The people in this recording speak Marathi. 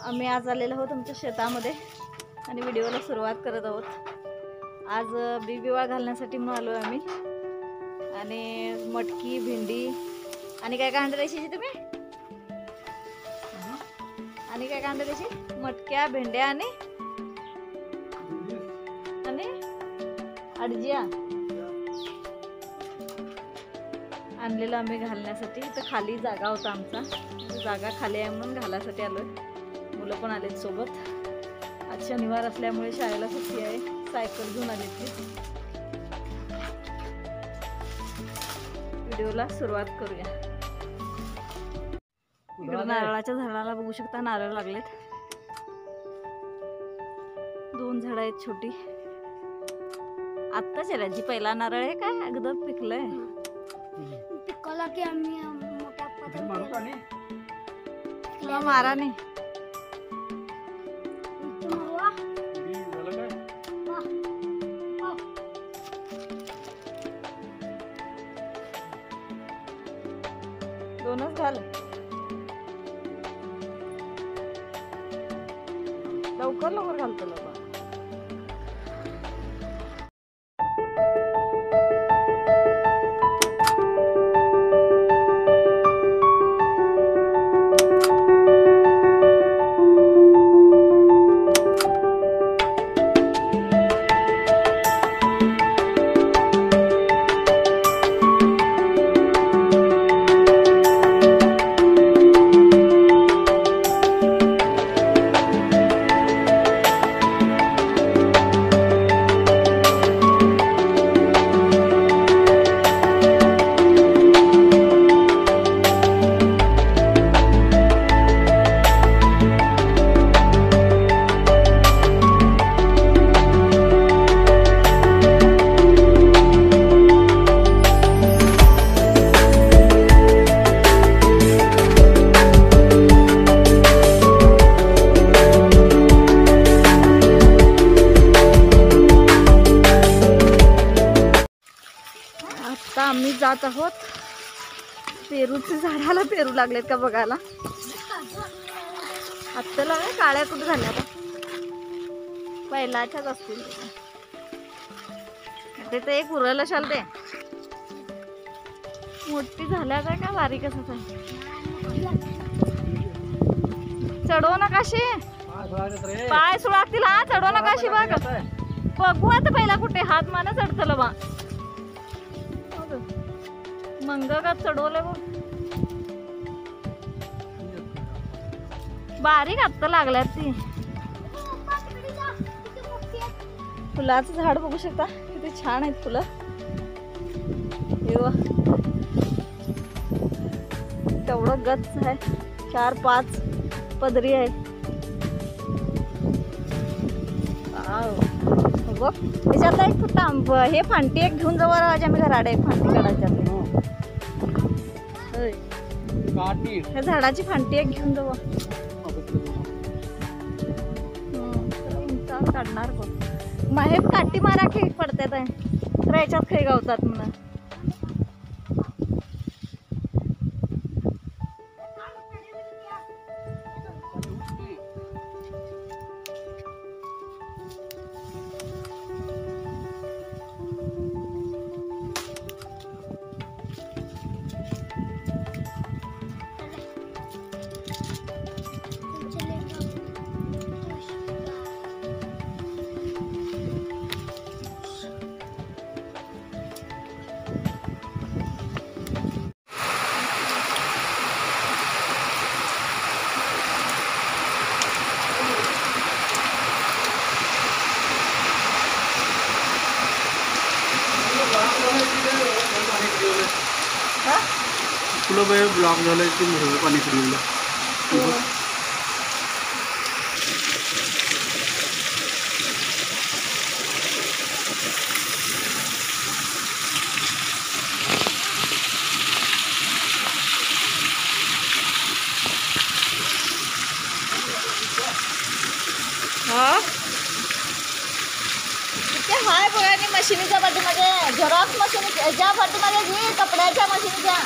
आम्ही आज आलेलो आहोत आमच्या शेतामध्ये आणि व्हिडिओला सुरुवात करत आहोत। आज बी बिवाळ घालण्यासाठी म्हणून आलो आम्ही आणि मटकी भेंडी आणि काय काय आणलं त्याची तुम्ही आणि काय काय आणलं त्याची मटक्या भेंड्या आणि अडजिया आणलेलं आम्ही घालण्यासाठी। तर खाली जागा होता आमचा, जागा खाली आहे म्हणून घालायसाठी आलोय। मुलं पण आलेत सोबत। आज शनिवार असल्यामुळे शाळेला सुट्टी आहे, सायकल घेऊन आले ती। व्हिडिओला सुरुवात करूया। इकडे नारळाच्या झाडाला बघू शकता नारळ लागलेत। 2 झाडं आहेत छोटी। आत्ताच याची पहिला नारळ आहे काय अगदी पिकलंय? पिकला की आम्ही मोठ्या पातळ मारा नाही दोनच झालं। लवकर लवकर घालतो लोक। आम्ही जात आहोत पेरूच्या झाडाला। पेरू लागलेत का बघायला। आत्ताला काळ्या कुठे झाल्या आता, पहिलाच्याच असतील ते। तर एक उरलं चालते, मोठी झाल्या काय का बारीक असच आहे। चढवू नकाशी, पाय सुळातील हा, चढवू नकाशी बघ। बघू आता पहिला कुठे हात मान चढतलं बा मंग का चढवले बघ। बारीक आत्ता लागल्यात ती। फुलाचं झाड बघू शकता किती छान आहेत फुलं। तेवढं गच्च आहे, 4-5 पदरी आहे। बघ त्याच्यातला एक फुट्टा हे फांटी एक घेऊन जाऊ आज आम्ही घराडे। एक फांटी काढायची ह्या झाडाची फांटी एक घेऊन जाऊ। काढणार बघ माहेर काठी मारा खेळ पडतात तर याच्यात खेळ गावतात म्हणून। फुलं ब्लॉक झालं की पाणी फिरवलं। हाँ इतके हाय बघा आणि मशीनीच्या पाठीमागे झेरॉक्स मशीन ज्या पाठीमागे जी कपड्याच्या मशीनीच्या